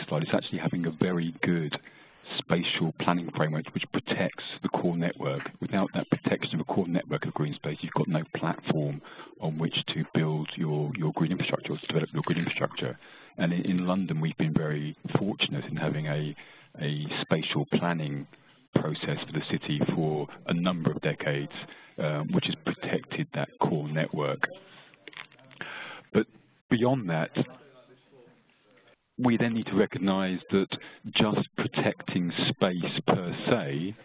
this slide, it's actually having a very good spatial planning framework which protects the core network. Without that protection of a core network of green space, you've got no platform on which to build your green infrastructure or to develop your green infrastructure. And in London, we've been very fortunate in having a spatial planning process for the city for a number of decades, which has protected that core network. But beyond that, we then need to recognise that just protecting space per se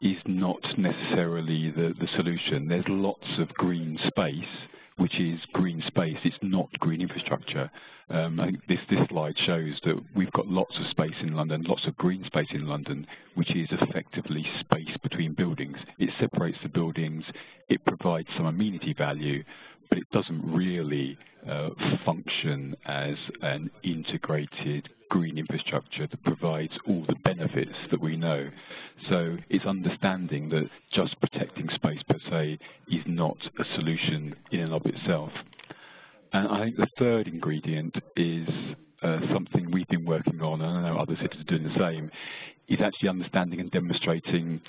is not necessarily the solution. There's lots of green space, which is green space. It's not green infrastructure. I think this slide shows that we've got lots of space in London, lots of green space in London, which is effectively space between buildings. It separates the buildings, it provides some amenity value, but it doesn't really function as an integrated green infrastructure that provides all the benefits that we know. So it's understanding that just protecting space per se is not a solution in and of itself. And I think the third ingredient is something we've been working on, and I know other cities are doing the same, is actually understanding and demonstrating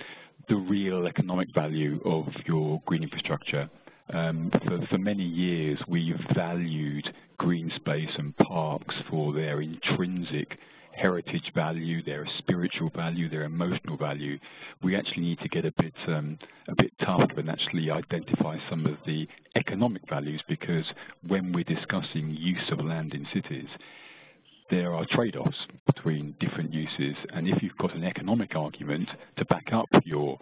the real economic value of your green infrastructure. For many years, we've valued green space and parks for their intrinsic heritage value, their spiritual value, their emotional value. We actually need to get a bit tougher and actually identify some of the economic values, because when we're discussing use of land in cities, there are trade-offs between different uses, and if you've got an economic argument to back up your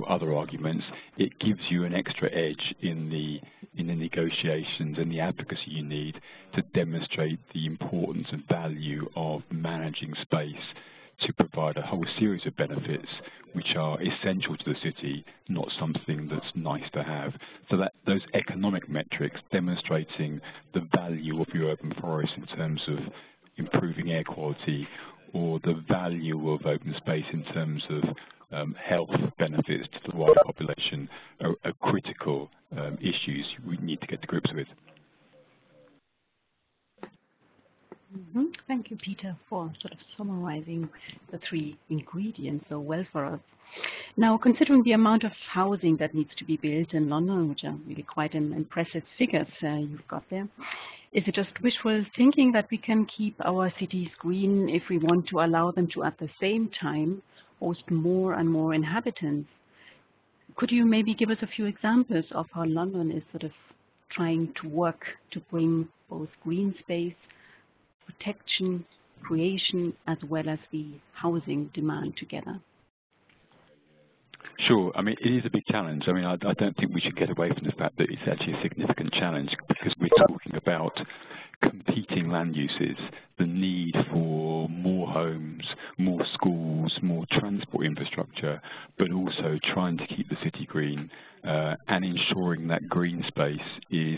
other arguments, it gives you an extra edge in the negotiations and the advocacy you need to demonstrate the importance and value of managing space to provide a whole series of benefits which are essential to the city, not something that's nice to have. So that those economic metrics demonstrating the value of your urban forest in terms of improving air quality, or the value of open space in terms of health benefits to the wider population, are critical issues we need to get to grips with. Thank you, Peter, for sort of summarizing the three ingredients so well for us. Now, considering the amount of housing that needs to be built in London, which are really quite impressive figures you've got there, is it just wishful thinking that we can keep our cities green if we want to allow them to, at the same time, host more and more inhabitants? Could you maybe give us a few examples of how London is sort of trying to work to bring both green space, protection, creation, as well as the housing demand together? Sure. I mean, it is a big challenge. I mean, I don't think we should get away from the fact that it's actually a significant challenge, because we're talking about competing land uses, the need for more homes, more schools, more transport infrastructure, but also trying to keep the city green and ensuring that green space is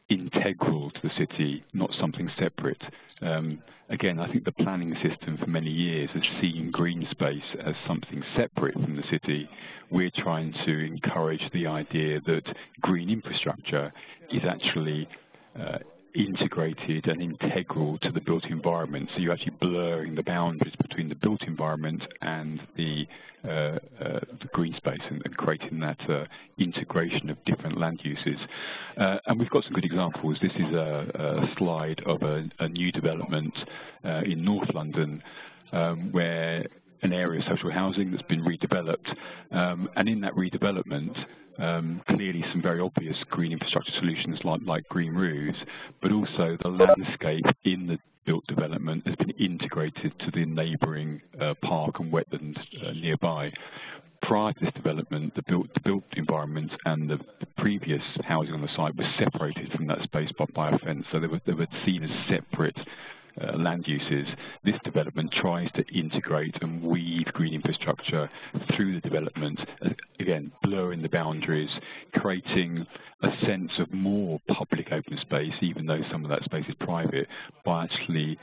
integral to the city, not something separate. Again, I think the planning system for many years has seen green space as something separate from the city. We're trying to encourage the idea that green infrastructure is actually integrated and integral to the built environment. So you're actually blurring the boundaries between the built environment and the green space, and creating that integration of different land uses. And we've got some good examples. This is a slide of a new development in North London, where an area of social housing that's been redeveloped, and in that redevelopment, clearly some very obvious green infrastructure solutions like green roofs, but also the landscape in the built development has been integrated to the neighbouring park and wetland nearby. Prior to this development, the built environment and the previous housing on the site was separated from that space by a fence, so they were seen as separate land uses. This development tries to integrate and weave green infrastructure through the development, again, blurring the boundaries, creating a sense of more public open space, even though some of that space is private, by actually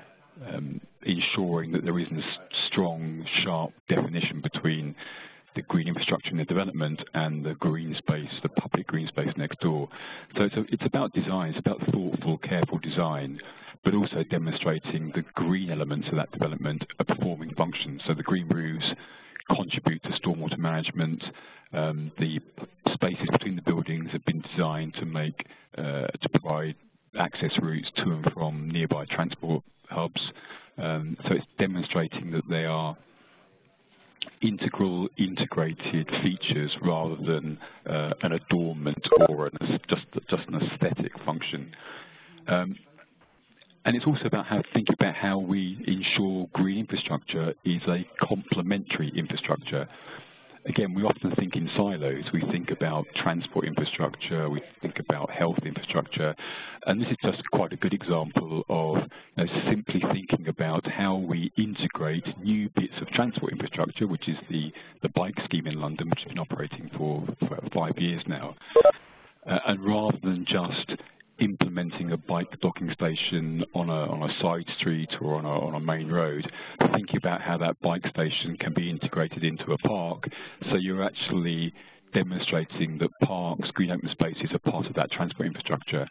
ensuring that there isn't a strong, sharp definition between the green infrastructure in the development and the green space, the public green space next door. So it's about design, it's about thoughtful, careful design, but also demonstrating the green elements of that development are performing functions. So the green roofs contribute to stormwater management. The spaces between the buildings have been designed to provide access routes to and from nearby transport hubs. So it's demonstrating that they are integrated features rather than an adornment or just an aesthetic function. And it's also about thinking about how we ensure green infrastructure is a complementary infrastructure. Again, we often think in silos. We think about transport infrastructure, we think about health infrastructure, and this is just quite a good example of simply thinking about how we integrate new bits of transport infrastructure, which is the bike scheme in London, which has been operating for 5 years now, and rather than just implementing a bike docking station on a side street or on a main road, thinking about how that bike station can be integrated into a park, so you're actually demonstrating that parks, green open spaces, are part of that transport infrastructure.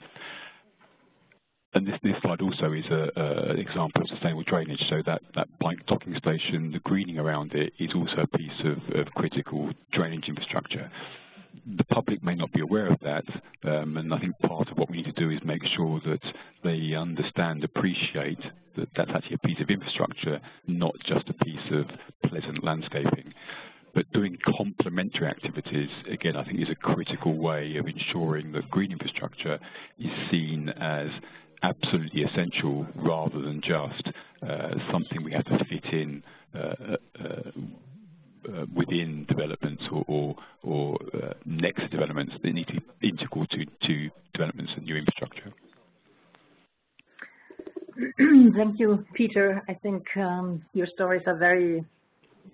And this slide also is an example of sustainable drainage, so that bike docking station, the greening around it, is also a piece of critical drainage infrastructure. The public may not be aware of that, and I think part of what we need to do is make sure that they understand, appreciate that that's actually a piece of infrastructure, not just a piece of pleasant landscaping. But doing complementary activities, again, I think is a critical way of ensuring that green infrastructure is seen as absolutely essential rather than just something we have to fit in within developments or next developments that need to be integral to developments and new infrastructure. Thank you, Peter. I think your stories are very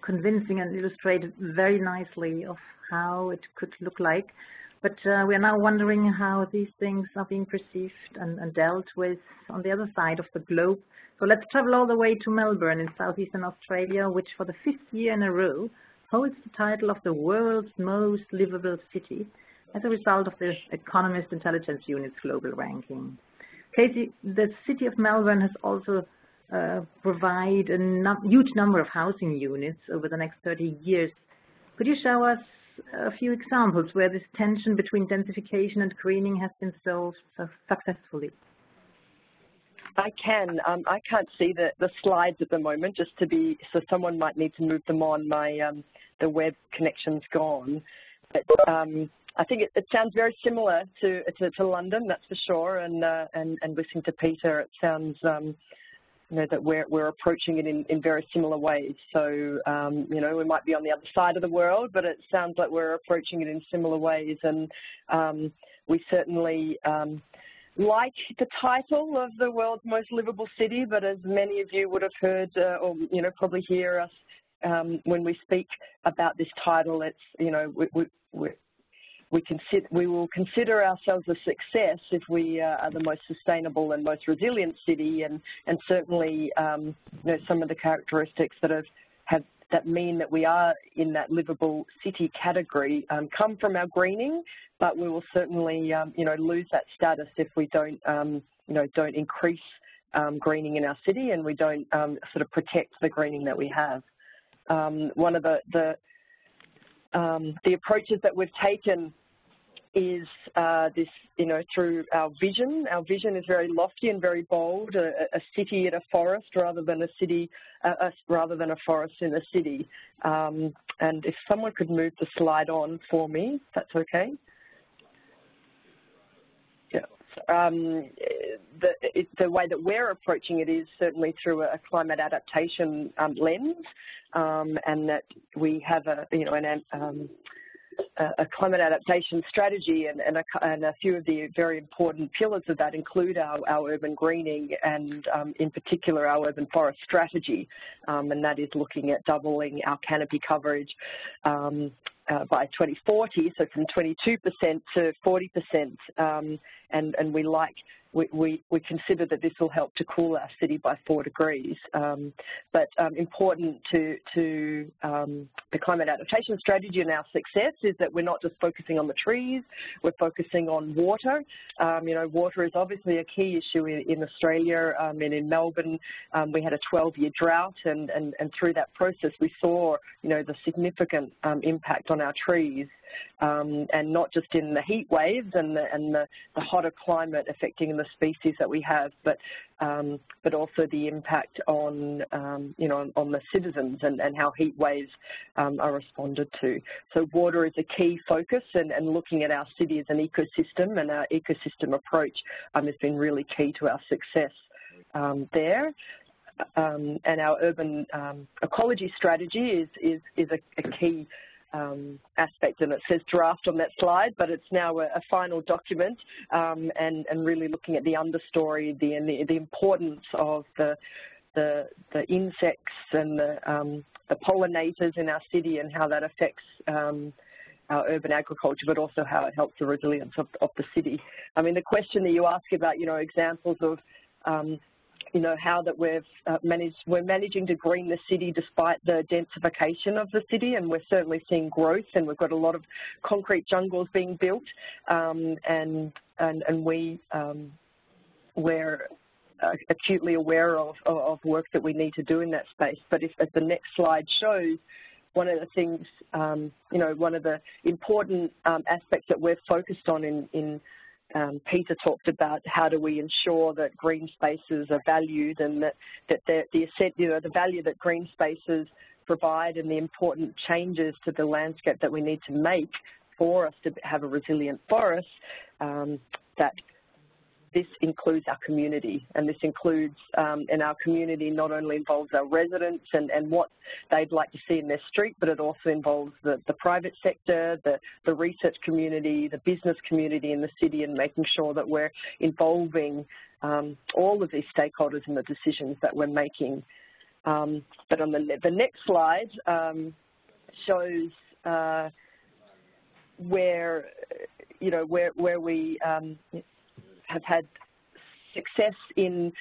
convincing and illustrated very nicely of how it could look like. But we are now wondering how these things are being perceived and dealt with on the other side of the globe. So let's travel all the way to Melbourne in southeastern Australia, which for the 5th year in a row holds the title of the world's most livable city as a result of the Economist Intelligence Unit's global ranking. Casey, the city of Melbourne has also provided a huge number of housing units over the next 30 years. Could you show us a few examples where this tension between densification and greening has been solved successfully? I can. I can't see the slides at the moment, so someone might need to move them on. The web connection's gone. But I think it sounds very similar to London, that's for sure. And listening to Peter, it sounds that we're approaching it in very similar ways. So we might be on the other side of the world, but it sounds like we're approaching it in similar ways. And we certainly like the title of the world's most livable city, but as many of you would have heard or probably hear us when we speak about this title, it's we will consider ourselves a success if we are the most sustainable and most resilient city, and certainly some of the characteristics that mean that we are in that livable city category come from our greening, but we will certainly lose that status if we don't increase greening in our city and we don't sort of protect the greening that we have. One of the approaches that we've taken is this, through our vision. Our vision is very lofty and very bold, a city in a forest rather than a forest in a city. And if someone could move the slide on for me, if that's okay. Yeah. The way that we're approaching it is certainly through a climate adaptation lens, and that we have a climate adaptation strategy, and a few of the very important pillars of that include our urban greening and in particular our urban forest strategy, and that is looking at doubling our canopy coverage, by 2040, so from 22% to 40%, and we consider that this will help to cool our city by 4 degrees. But important to the climate adaptation strategy and our success is that we're not just focusing on the trees, we're focusing on water. You know, water is obviously a key issue in Australia, and in Melbourne we had a 12-year drought, and through that process we saw, you know, the significant impact on our trees, and not just in the heat waves and the hotter climate affecting the species that we have, but also the impact on you know, on the citizens and how heat waves are responded to. So water is a key focus, and looking at our city as an ecosystem, and our ecosystem approach has been really key to our success there. And our urban ecology strategy is a key aspect, and it says draft on that slide, but it's now a final document, and really looking at the understory, the importance of the insects and the pollinators in our city, and how that affects our urban agriculture, but also how it helps the resilience of the city. I mean, the question that you ask about, you know, examples of you know, how that we're managing to green the city despite the densification of the city, and we're certainly seeing growth, and we've got a lot of concrete jungles being built, and we're acutely aware of work that we need to do in that space. But as the next slide shows, one of the things, you know, one of the important aspects that we're focused on in Peter talked about how do we ensure that green spaces are valued, and that the value that green spaces provide, and the important changes to the landscape that we need to make for us to have a resilient forest, that this includes our community, and this includes, in our community, not only involves our residents and what they'd like to see in their street, but it also involves the private sector, the research community, the business community in the city, and making sure that we're involving all of these stakeholders in the decisions that we're making. But on the next slide shows where, you know, where we have had success in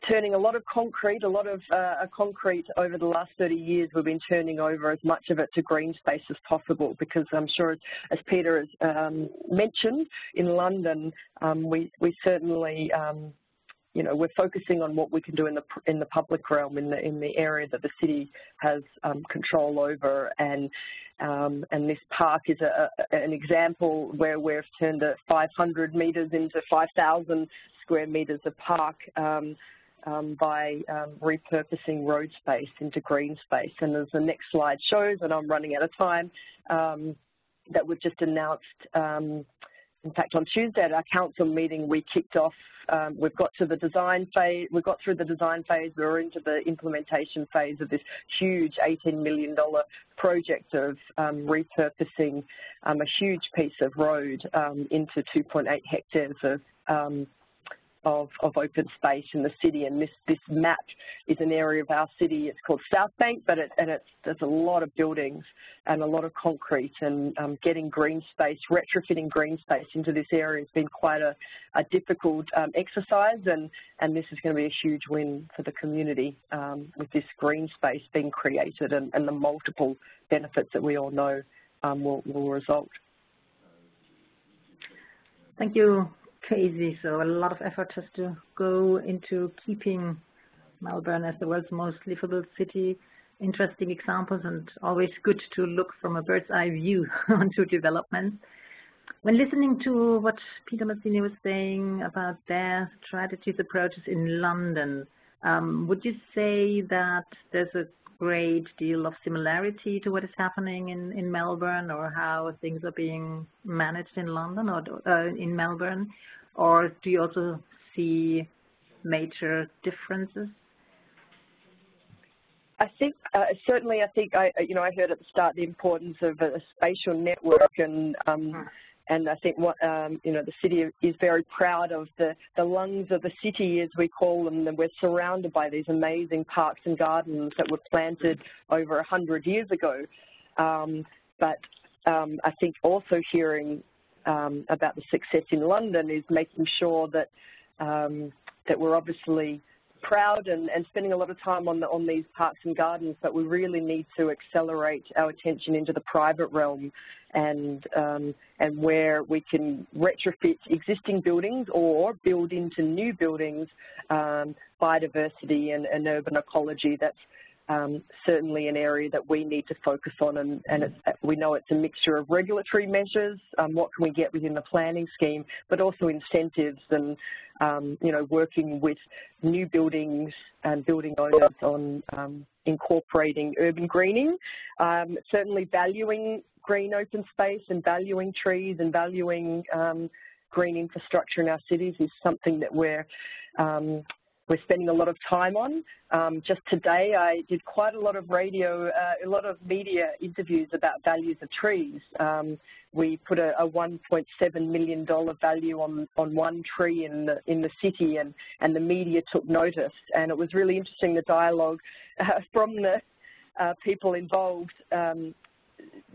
turning a lot of concrete over the last 30 years. We've been turning over as much of it to green space as possible, because I'm sure, as Peter has mentioned, in London, we certainly, you know, we're focusing on what we can do in the public realm, in the area that the city has control over, and this park is an example where we've turned 500 metres into 5,000 square metres of park by repurposing road space into green space. And as the next slide shows, and I'm running out of time, that we've just announced, in fact, on Tuesday at our council meeting, we kicked off, we've got to the design phase, we got through the design phase, we're into the implementation phase of this huge $18 million project of repurposing a huge piece of road into 2.8 hectares of open space in the city. And this map is an area of our city. It's called South Bank, but there's a lot of buildings and a lot of concrete, and getting green space, retrofitting green space into this area has been quite a difficult exercise, and this is going to be a huge win for the community, with this green space being created, and the multiple benefits that we all know will result. Thank you, Casey. So a lot of effort has to go into keeping Melbourne as the world's most livable city. Interesting examples, and always good to look from a bird's eye view onto development. When listening to what Peter Mazzini was saying about their strategies, approaches in London, would you say that there's a great deal of similarity to what is happening in Melbourne, or how things are being managed in London or in Melbourne? Or do you also see major differences? I think certainly. I think I heard at the start the importance of a spatial network, and I think what the city is very proud of the lungs of the city, as we call them. And we're surrounded by these amazing parks and gardens that were planted over 100 years ago. But I think also hearing about the success in London is making sure that that we're obviously proud and spending a lot of time on these parks and gardens, but we really need to accelerate our attention into the private realm and where we can retrofit existing buildings or build into new buildings biodiversity and urban ecology. That's certainly an area that we need to focus on, and we know it's a mixture of regulatory measures, what can we get within the planning scheme, but also incentives and you know, working with new buildings and building owners on incorporating urban greening, certainly valuing green open space and valuing trees and valuing green infrastructure in our cities is something that we're spending a lot of time on. Just today, I did quite a lot of a lot of media interviews about values of trees. We put a $1.7 million value on one tree in the city, and the media took notice. And it was really interesting, the dialogue from the people involved.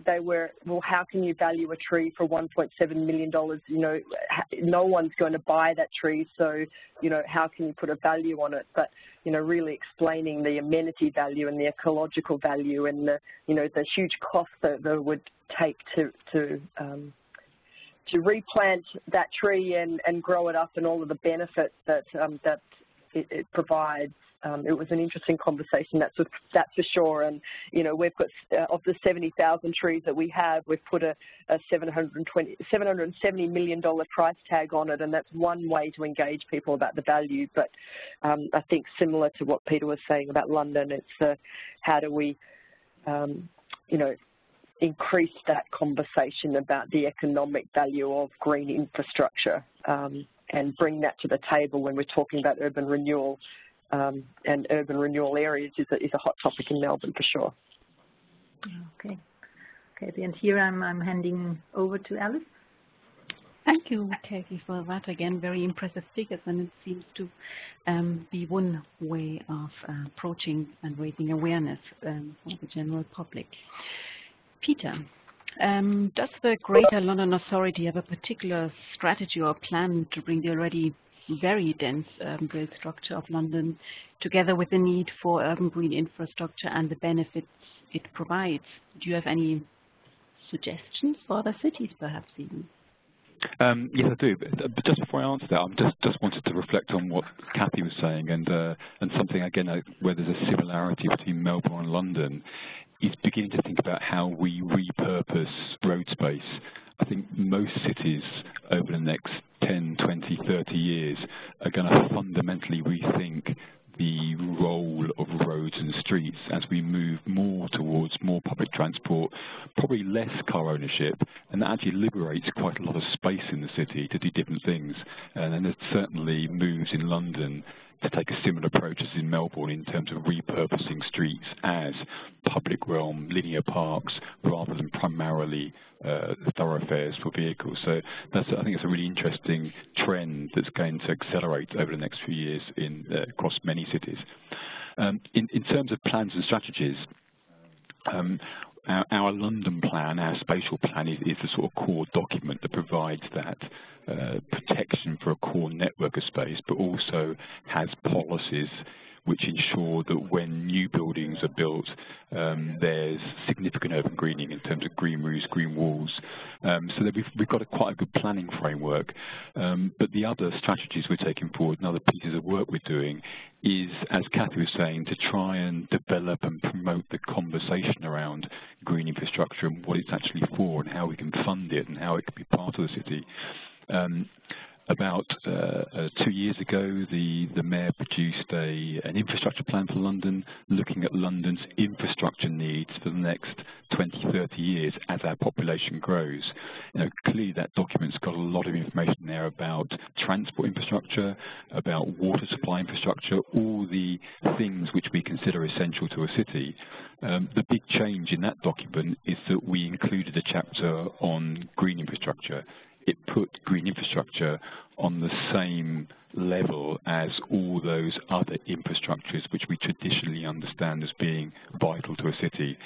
They were, well, how can you value a tree for $1.7 million? You know, no one's going to buy that tree, so, you know, how can you put a value on it? But, you know, really explaining the amenity value and the ecological value and the, you know, the huge cost that it would take to replant that tree and grow it up, and all of the benefits that it provides. It was an interesting conversation, that's for sure. And, you know, we've got, of the 70,000 trees that we have, we've put a $770 million price tag on it, and that's one way to engage people about the value. But I think similar to what Peter was saying about London, it's how do we, you know, increase that conversation about the economic value of green infrastructure and bring that to the table when we're talking about urban renewal. And urban renewal areas is a hot topic in Melbourne for sure. Okay. And here I'm handing over to Alice. Thank you, Kathy, for that. Again, very impressive figures, and it seems to be one way of approaching and raising awareness for the general public. Peter, does the Greater London Authority have a particular strategy or plan to bring the already very dense built structure of London together with the need for urban green infrastructure and the benefits it provides? Do you have any suggestions for other cities, perhaps even? Yes, I do. But just before I answer that, I just wanted to reflect on what Kathy was saying, and something again where there's a similarity between Melbourne and London is beginning to think about how we repurpose road space. I think most cities over the next 10, 20, 30 years are going to fundamentally rethink the role of roads and streets as we move more towards more public transport, probably less car ownership, and that actually liberates quite a lot of space in the city to do different things. And there's certainly moves in London to take a similar approach as in Melbourne in terms of repurposing streets as public realm, linear parks, rather than primarily thoroughfares for vehicles. So I think it's a really interesting trend that's going to accelerate over the next few years across many cities. In terms of plans and strategies, our London plan, our spatial plan, is the sort of core document that provides that protection for a core network of space, but also has policies which ensure that when new buildings are built, there's significant urban greening in terms of green roofs, green walls. So that we've got quite a good planning framework. But the other strategies we're taking forward and other pieces of work we're doing is, as Kathy was saying, to try and develop and promote the conversation around green infrastructure and what it's actually for and how we can fund it and how it can be part of the city. About 2 years ago, the Mayor produced an infrastructure plan for London, looking at London's infrastructure needs for the next 20, 30 years as our population grows. You know, clearly that document's got a lot of information there about transport infrastructure, about water supply infrastructure, all the things which we consider essential to a city. The big change in that document is that we included a chapter on green infrastructure. It put green infrastructure on the same level as all those other infrastructures which we traditionally understand as being vital to a city.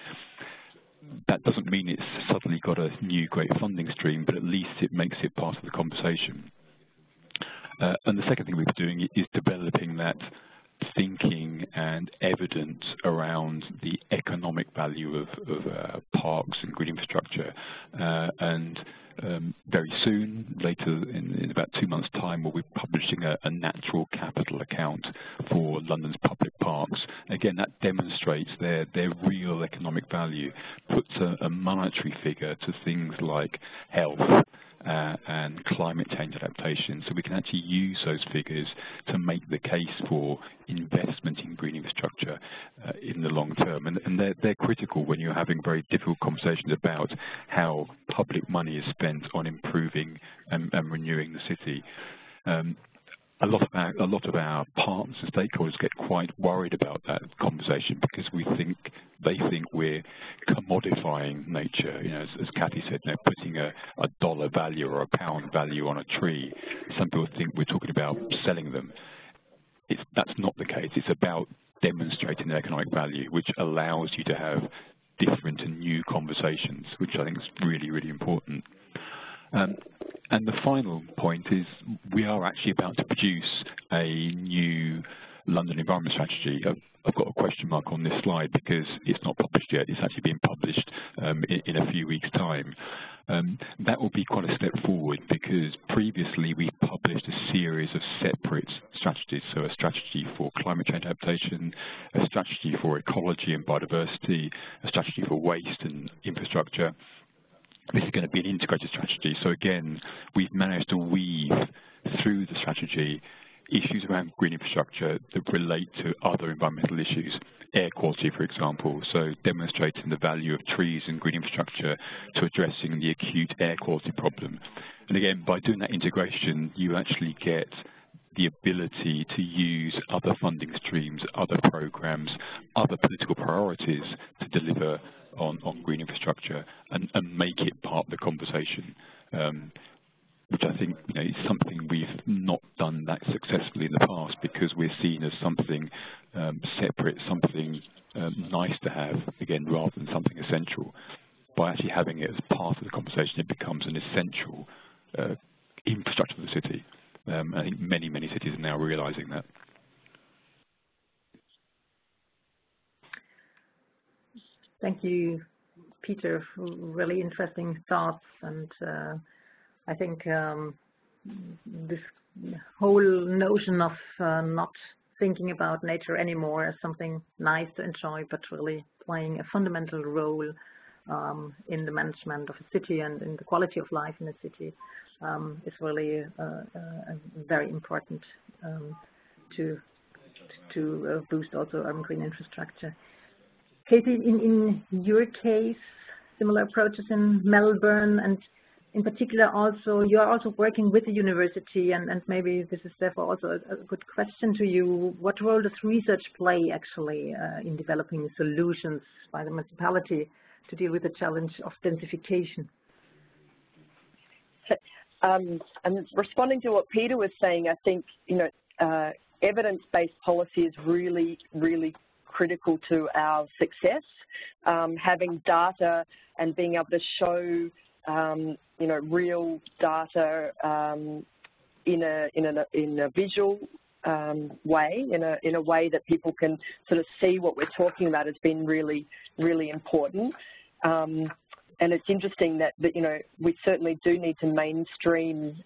that doesn't mean it's suddenly got a new great funding stream, but at least it makes it part of the conversation. And the second thing we're doing is developing that thinking and evidence around the economic value of parks and green infrastructure. And very soon, later in about 2 months' time, we'll be publishing a natural capital account for London's public parks. Again, that demonstrates their real economic value, puts a monetary figure to things like health and climate change adaptation, so we can actually use those figures to make the case for investment in green infrastructure in the long term. And they're critical when you're having very difficult conversations about how public money is spent on improving and renewing the city. A lot of our partners and stakeholders get quite worried about that conversation because they think we're commodifying nature. You know, as Kathy said, putting a dollar value or a pound value on a tree. Some people think we're talking about selling them. That's not the case. It's about demonstrating the economic value, which allows you to have different and new conversations, which I think is really, really important. And the final point is we are actually about to produce a new London Environment Strategy. I've got a question mark on this slide because it's not published yet. It's actually being published in a few weeks' time. That will be quite a step forward because previously we published a series of separate strategies. So a strategy for climate change adaptation, a strategy for ecology and biodiversity, a strategy for waste and infrastructure. This is going to be an integrated strategy. So again, we've managed to weave through the strategy issues around green infrastructure that relate to other environmental issues, air quality, for example, so demonstrating the value of trees and green infrastructure to addressing the acute air quality problem. And again, by doing that integration, you actually get the ability to use other funding streams, other programs, other political priorities to deliver on green infrastructure and make it part of the conversation, which I think is something we've not done that successfully in the past because we're seen as something separate, something nice to have, again, rather than something essential. By actually having it as part of the conversation, it becomes an essential infrastructure of the city. I think many, many cities are now realizing that. Thank you, Peter, for really interesting thoughts. And I think this whole notion of not thinking about nature anymore as something nice to enjoy, but really playing a fundamental role in the management of a city and in the quality of life in a city is really very important to boost also urban green infrastructure. Katie, in your case, similar approaches in Melbourne, and in particular also, you are also working with the university, and maybe this is therefore also a good question to you. What role does research play actually in developing solutions by the municipality to deal with the challenge of densification? And responding to what Peter was saying, I think evidence-based policy is really, really critical to our success. Having data and being able to show real data in a visual way, in a way that people can sort of see what we're talking about has been really, really important. And it's interesting that we certainly do need to mainstream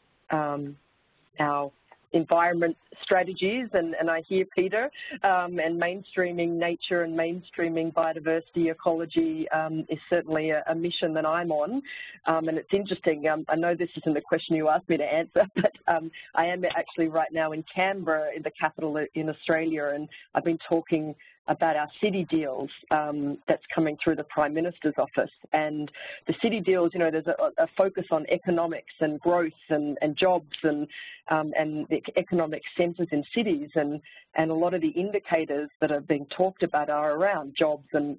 our environment strategies, and I hear Peter, and mainstreaming nature and mainstreaming biodiversity, ecology is certainly a mission that I'm on. And it's interesting, I know this isn't the question you asked me to answer, but I am actually right now in Canberra, in the capital in Australia, and I've been talking about our city deals that's coming through the Prime Minister's office. And the city deals, there's a focus on economics and growth and jobs and the economic centres in cities, and a lot of the indicators that are being talked about are around jobs and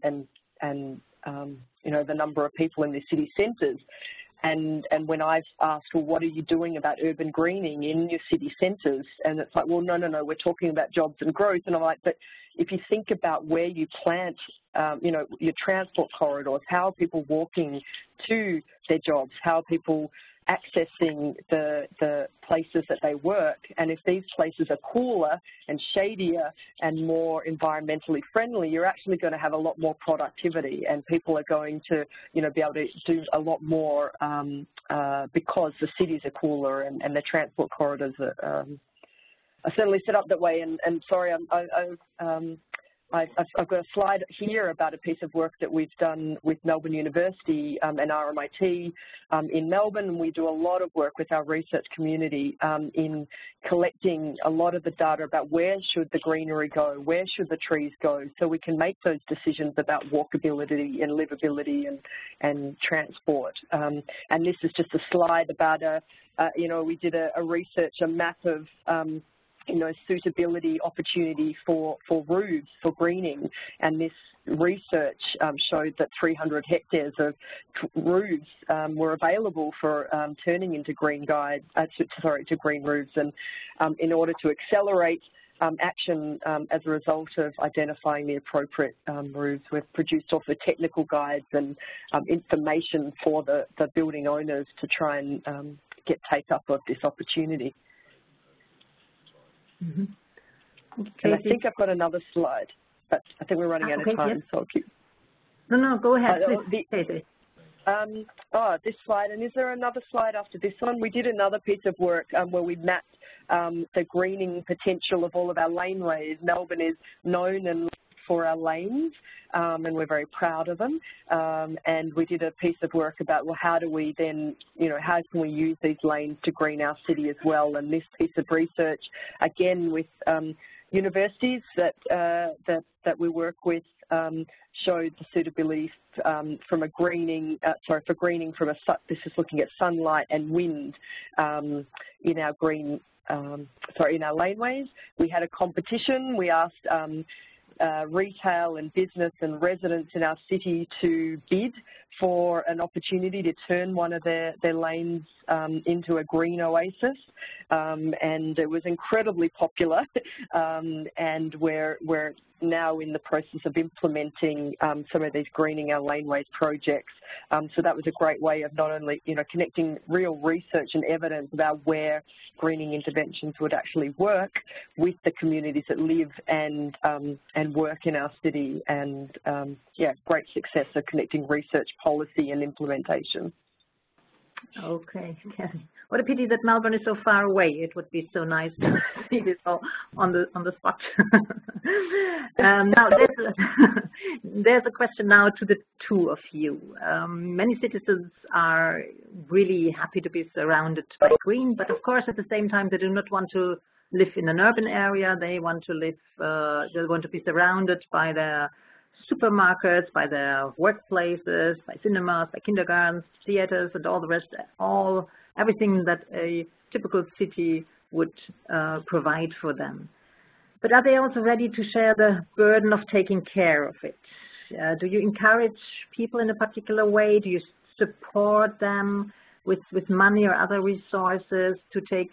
the number of people in the city centres. And when I've asked, well, what are you doing about urban greening in your city centres? And it's like, well, no, we're talking about jobs and growth. And I'm like, but, if you think about where you plant, you know, your transport corridors, how are people walking to their jobs, how are people accessing the places that they work, and if these places are cooler and shadier and more environmentally friendly, you're actually going to have a lot more productivity, and people are going to, you know, be able to do a lot more because the cities are cooler and the transport corridors are certainly set up that way. And sorry, I've got a slide here about a piece of work that we've done with Melbourne University and RMIT in Melbourne. We do a lot of work with our research community in collecting a lot of the data about where should the greenery go, where should the trees go, so we can make those decisions about walkability and livability and transport. And this is just a slide about you know, we did a map of you know, suitability opportunity for roofs, for greening, and this research showed that 300 hectares of roofs were available for turning into green to green roofs, and in order to accelerate action as a result of identifying the appropriate roofs, we've produced also technical guides and information for the building owners to try and get take-up of this opportunity. Mm-hmm. Okay. And I think I've got another slide, but I think we're running out of time, so I'll keep. No, go ahead, please. This slide, and is there another slide after this one? We did another piece of work where we mapped the greening potential of all of our laneways. Melbourne is known and for our lanes, and we're very proud of them. And we did a piece of work about, well, how do we then, you know, how can we use these lanes to green our city as well? And this piece of research, again, with universities that we work with, showed the suitability from a greening, for greening from this is looking at sunlight and wind in our green, in our laneways. We had a competition. We asked retail and business and residents in our city to bid for an opportunity to turn one of their lanes into a green oasis, and it was incredibly popular, and we're now in the process of implementing some of these greening our laneways projects. So that was a great way of not only, you know, connecting real research and evidence about where greening interventions would actually work with the communities that live and work in our city, and yeah, great success of connecting research, policy and implementation. Okay, what a pity that Melbourne is so far away. It would be so nice to see this all on the spot. Now there's a question now to the two of you. Many citizens are really happy to be surrounded by green, but of course at the same time they do not want to live in an urban area. They want to live. They want to be surrounded by their supermarkets, by their workplaces, by cinemas, by kindergartens, theaters, and all the rest, everything that a typical city would provide for them. But are they also ready to share the burden of taking care of it? Do you encourage people in a particular way? Do you support them with money or other resources to take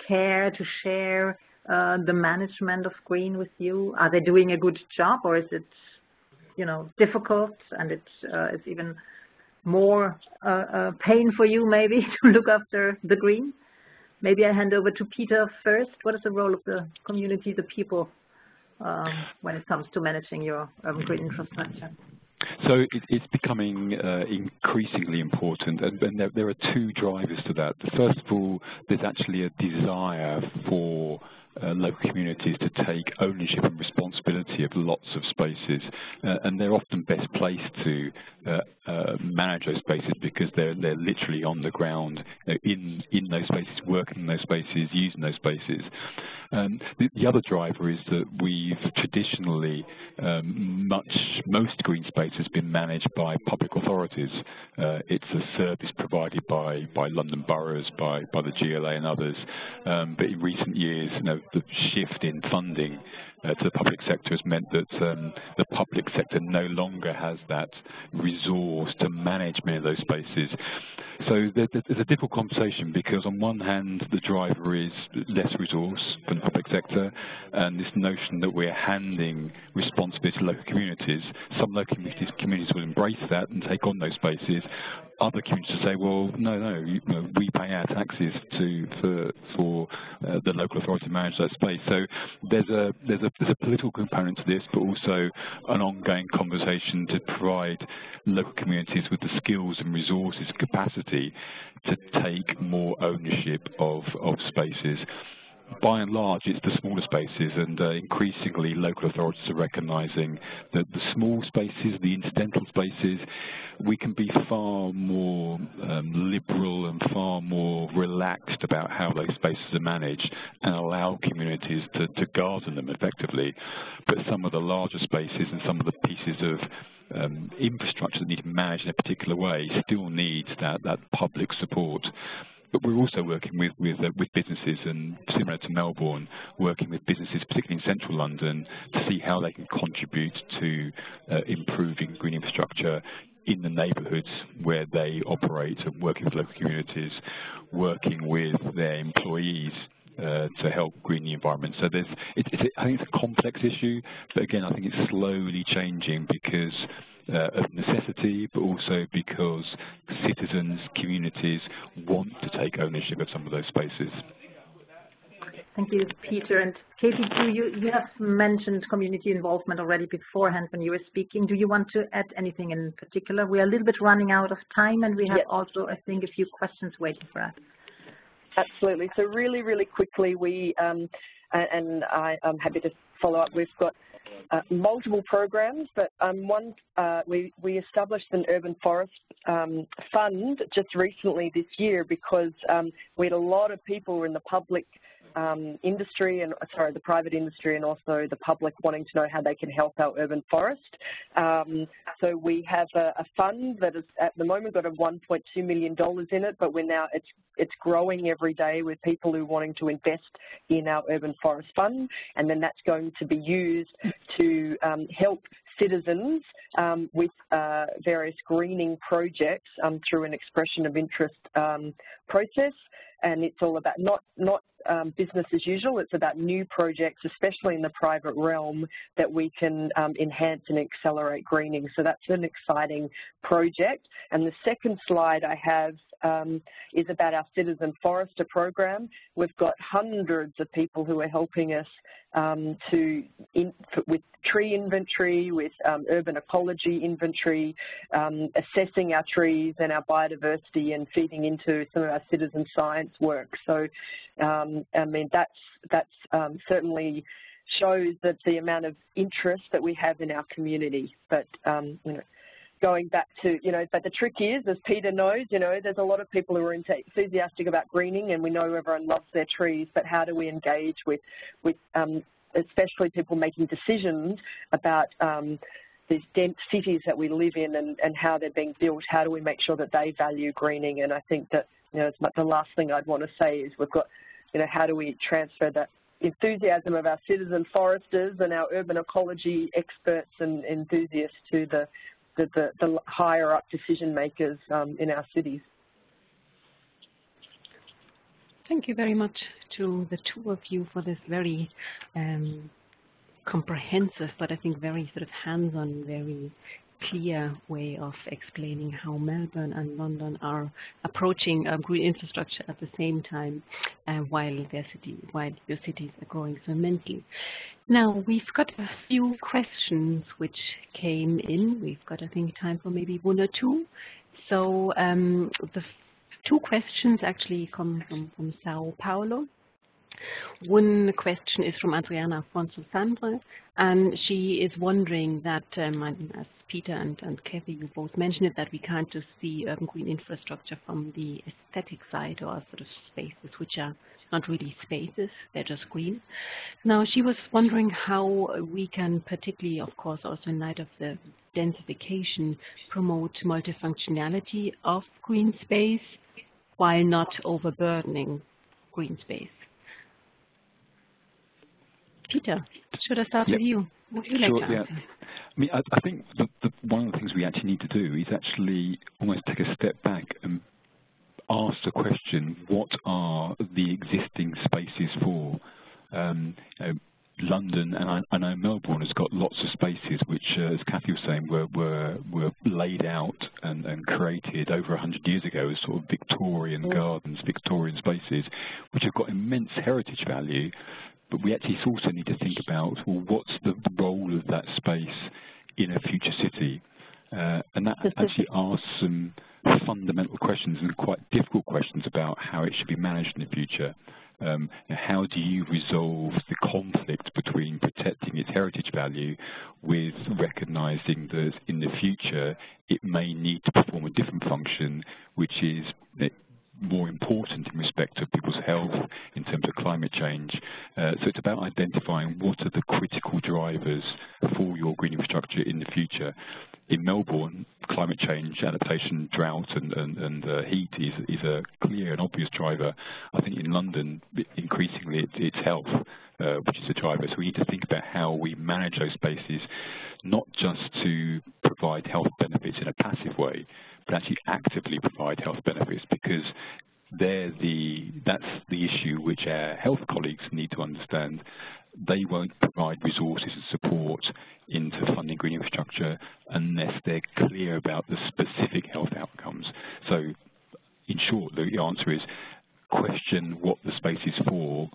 care, to share the management of green with you? Are they doing a good job, or is it, you know, difficult, and it's even more pain for you maybe to look after the green? Maybe I hand over to Peter first. What is the role of the community, the people, when it comes to managing your green infrastructure? So it's becoming increasingly important, and there are two drivers to that. First of all, there's actually a desire for local communities to take ownership and responsibility of lots of spaces, and they're often best placed to manage those spaces because they're literally on the ground, in those spaces, working in those spaces, using those spaces. The other driver is that we've traditionally, most green space has been managed by public authorities. It's a service provided by London boroughs, by the GLA and others. But in recent years, you know, the shift in funding to the public sector has meant that the public sector no longer has that resource to manage many of those spaces. So there's a difficult conversation, because on one hand the driver is less resource from the public sector, and this notion that we're handing responsibility to local communities. Some local communities will embrace that and take on those spaces. Other communities say, well, no, we pay our taxes for the local authority to manage that space. So there's a political component to this, but also an ongoing conversation to provide local communities with the skills and resources and capacity to take more ownership of spaces. By and large, it's the smaller spaces, and increasingly local authorities are recognising that the small spaces, the incidental spaces, we can be far more liberal and far more relaxed about how those spaces are managed and allow communities to garden them effectively. But some of the larger spaces and some of the pieces of infrastructure that need to be managed in a particular way still needs that public support. But we're also working with businesses, and similar to Melbourne, working with businesses, particularly in central London, to see how they can contribute to improving green infrastructure in the neighbourhoods where they operate, and working with local communities, working with their employees to help green the environment. So I think it's a complex issue, but again, I think it's slowly changing because of necessity, but also because citizens, communities want to take ownership of some of those spaces. Thank you, Peter. And Katie, you have mentioned community involvement already beforehand when you were speaking. Do you want to add anything in particular? We are a little bit running out of time, and we have also, I think, a few questions waiting for us. Absolutely. So really, really quickly, and I'm happy to follow up. We've got multiple programs, but we established an urban forest fund just recently this year because we had a lot of people in the public industry and the private industry and also the public wanting to know how they can help our urban forest. So we have a fund that is at the moment got a $1.2 million in it, but it's growing every day with people who are wanting to invest in our urban forest fund, and then that's going to be used to help citizens with various greening projects through an expression of interest process. And it's all about not business as usual. It's about new projects, especially in the private realm, that we can enhance and accelerate greening. So that's an exciting project. And the second slide I have is about our Citizen Forester program. We've got hundreds of people who are helping us with tree inventory, with urban ecology inventory, assessing our trees and our biodiversity and feeding into some of our citizen science work. So, I mean, that's certainly shows that the amount of interest that we have in our community. But, you know, going back to, but the trick is, as Peter knows, there's a lot of people who are enthusiastic about greening, and we know everyone loves their trees, but how do we engage with especially people making decisions about these dense cities that we live in and how they're being built? How do we make sure that they value greening? And I think that, the last thing I'd want to say is we've got, how do we transfer that enthusiasm of our citizen foresters and our urban ecology experts and enthusiasts to the higher up decision makers in our cities. Thank you very much to the two of you for this very comprehensive, but I think very sort of hands-on, very clear way of explaining how Melbourne and London are approaching green infrastructure at the same time, while your cities are growing so immensely. Now, we've got a few questions which came in. We've got, I think, time for maybe one or two. So the two questions actually come from Sao Paulo. One question is from Adriana Afonso Sandra, and she is wondering that, as Peter and Kathy, you both mentioned it, that we can't just see urban green infrastructure from the aesthetic side, or sort of spaces which are not really spaces, they're just green. Now, she was wondering how we can, particularly, of course, also in light of the densification, promote multifunctionality of green space while not overburdening green space. Peter, should I start with you? Would you like to answer? I mean, I think one of the things we actually need to do is actually almost take a step back and ask the question, what are the existing spaces for? London and I know Melbourne has got lots of spaces which, as Kathy was saying, were laid out and created over 100 years ago as sort of Victorian gardens, Victorian spaces, which have got immense heritage value. But we actually also need to think about, well, what's the role of that space in a future city? And that actually asks some fundamental questions and quite difficult questions about how it should be managed in the future. How do you resolve the conflict between protecting its heritage value with recognizing that in the future it may need to perform a different function, which is more important in respect of people's health in terms of climate change. So it's about identifying what are the critical drivers for your green infrastructure in the future. In Melbourne, climate change, adaptation, drought and heat is a clear and obvious driver. I think in London, increasingly it's health, which is a driver. So we need to think about how we manage those spaces, not just to provide health benefits in a passive way, but actually actively provide health benefits, because that's the issue which our health colleagues need to understand. They won't provide resources and support into funding green infrastructure unless they're clear about the specific health outcomes. So in short, the answer is question what the space is for,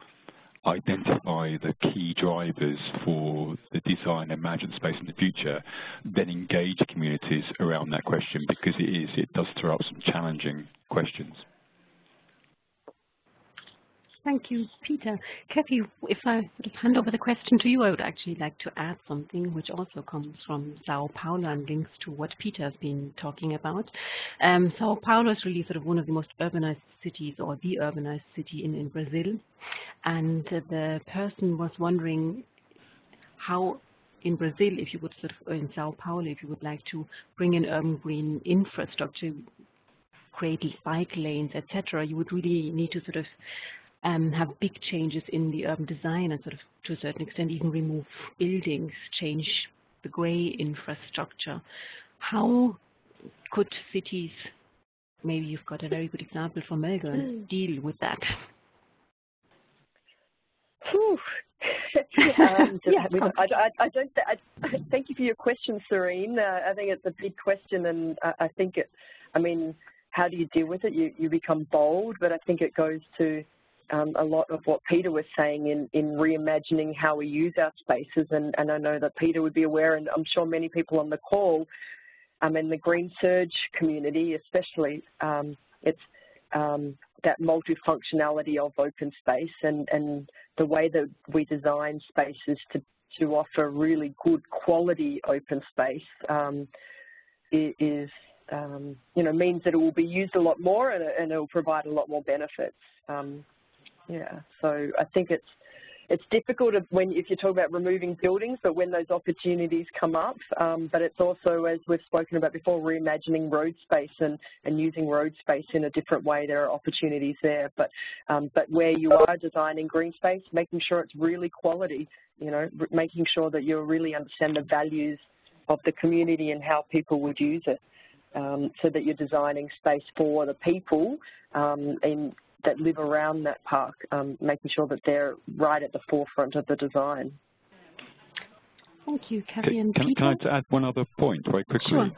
identify the key drivers for the design and management space in the future, then engage communities around that question, because it does throw up some challenging questions. Thank you, Peter. Kathy, if I sort of hand over the question to you, I would actually like to add something which also comes from Sao Paulo and links to what Peter has been talking about. Sao Paulo is really sort of one of the most urbanized cities, or the urbanized city in Brazil. And the person was wondering how in Brazil, if you would sort of, in Sao Paulo, if you would like to bring in urban green infrastructure, create bike lanes, etc., you would really need to sort of have big changes in the urban design and sort of, to a certain extent, even remove buildings, change the grey infrastructure. How could cities, maybe you've got a very good example from Melbourne, deal with that? Thank you for your question, Serene. I think it's a big question, and I think how do you deal with it? You become bold, but I think it goes to a lot of what Peter was saying in reimagining how we use our spaces, and I know that Peter would be aware, and I'm sure many people on the call, in the Green Surge community especially, it's that multifunctionality of open space and the way that we design spaces to offer really good quality open space is means that it will be used a lot more and it will provide a lot more benefits. So I think it's difficult if you talk about removing buildings, but when those opportunities come up, but it's also, as we've spoken about before, reimagining road space and using road space in a different way. There are opportunities there, but where you are designing green space, making sure it's really quality, making sure that you really understand the values of the community and how people would use it, so that you're designing space for the people that live around that park, making sure that they're right at the forefront of the design. Thank you, Kathy and Peter. Can I add one other point very quickly? Sure.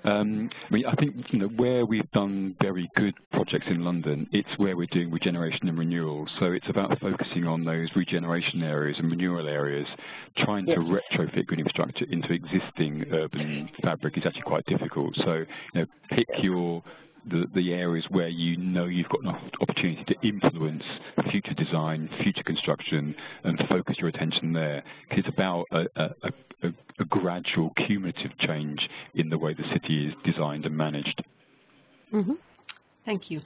I think where we've done very good projects in London, it's where we're doing regeneration and renewal. So it's about focusing on those regeneration areas and renewal areas. Trying to retrofit green infrastructure into existing urban fabric is actually quite difficult. So pick the areas where you've got enough opportunity to influence future design, future construction, and focus your attention there. It's about a gradual, cumulative change in the way the city is designed and managed. Thank you.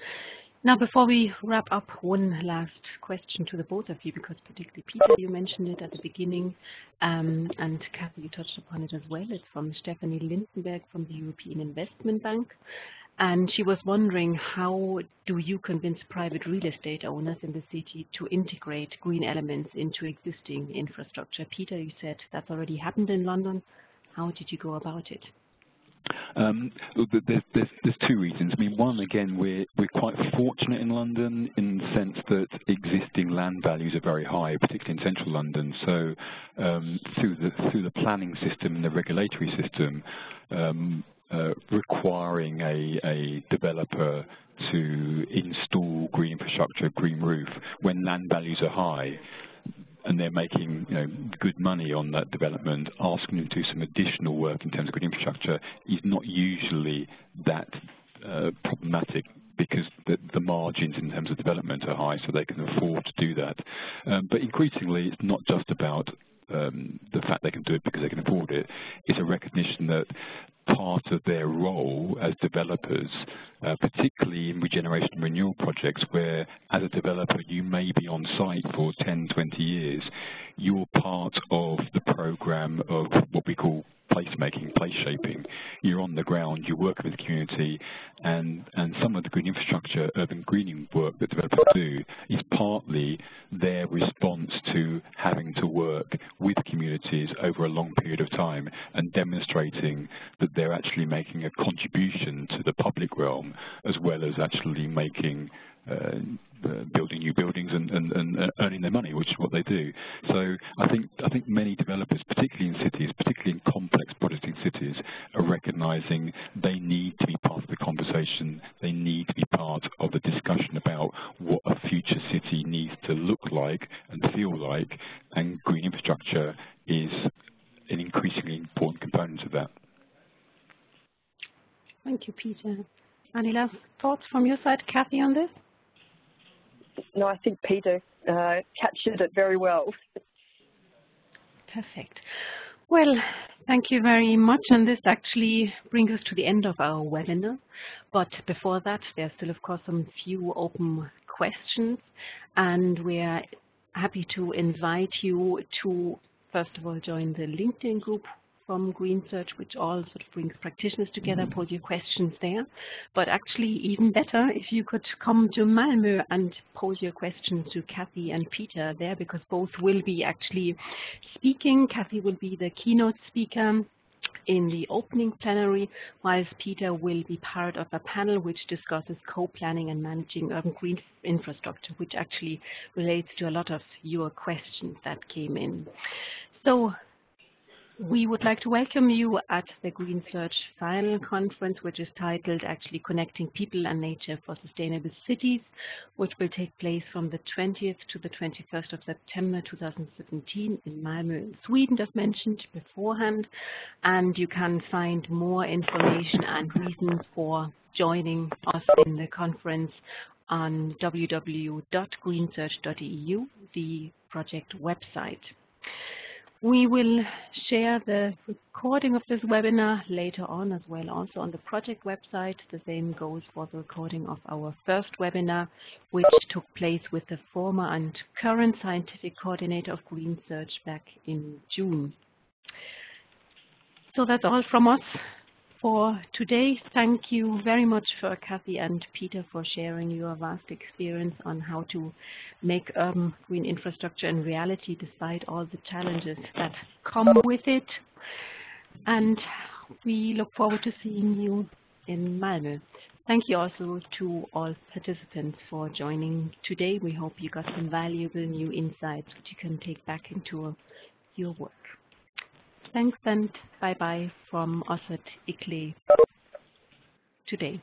Now, before we wrap up, one last question to the both of you, because particularly Peter, you mentioned it at the beginning, and Kathy, you touched upon it as well. It's from Stephanie Lindenberg from the European Investment Bank. And she was wondering, how do you convince private real estate owners in the city to integrate green elements into existing infrastructure? Peter, you said that's already happened in London. How did you go about it? There's two reasons. I mean, one, again, we're quite fortunate in London in the sense that existing land values are very high, particularly in central London. So through the planning system and the regulatory system, requiring a developer to install green infrastructure, green roof, when land values are high, and they're making good money on that development, asking them to do some additional work in terms of green infrastructure is not usually that problematic, because the margins in terms of development are high, so they can afford to do that. But increasingly, it's not just about the fact they can do it because they can afford it. It's a recognition that part of their role as developers, particularly in regeneration and renewal projects, where as a developer you may be on site for 10, 20 years, you're part of the program of what we call placemaking, place shaping. You're on the ground, you're working with the community, and some of the green infrastructure, urban greening work that developers do is partly their response to having to work with communities over a long period of time and demonstrating that they're actually making a contribution to the public realm, as well as actually making building new buildings and earning their money, which is what they do. So I think many developers, particularly in cities, particularly in complex projects in cities, are recognizing they need to be part of the conversation. They need to be part of the discussion about what a future city needs to look like and feel like, and green infrastructure is an increasingly important component of that. Thank you, Peter. Any last thoughts from your side, Kathy, on this? No, I think Peter captured it very well. Perfect. Well, thank you very much. And this actually brings us to the end of our webinar. But before that, there's still, of course, some few open questions. And we're happy to invite you to, first of all, join the LinkedIn group from Green Search, which all sort of brings practitioners together, pose your questions there. But actually, even better, if you could come to Malmö and pose your questions to Kathy and Peter there, because both will be actually speaking. Kathy will be the keynote speaker in the opening plenary, whilst Peter will be part of a panel which discusses co-planning and managing urban green infrastructure, which actually relates to a lot of your questions that came in. So we would like to welcome you at the Green Search final conference, which is titled actually Connecting People and Nature for Sustainable Cities, which will take place from the 20th to the 21st of September 2017 in Malmö, Sweden, as mentioned beforehand. And you can find more information and reasons for joining us in the conference on www.greensearch.eu, the project website. We will share the recording of this webinar later on as well, also on the project website. The same goes for the recording of our first webinar, which took place with the former and current scientific coordinator of Green Search back in June. So that's all from us for today. Thank you very much for Kathy and Peter for sharing your vast experience on how to make urban green infrastructure in reality despite all the challenges that come with it. And we look forward to seeing you in Malmö. Thank you also to all participants for joining today. We hope you got some valuable new insights which you can take back into your work. Thanks and bye-bye from us at ICLE today.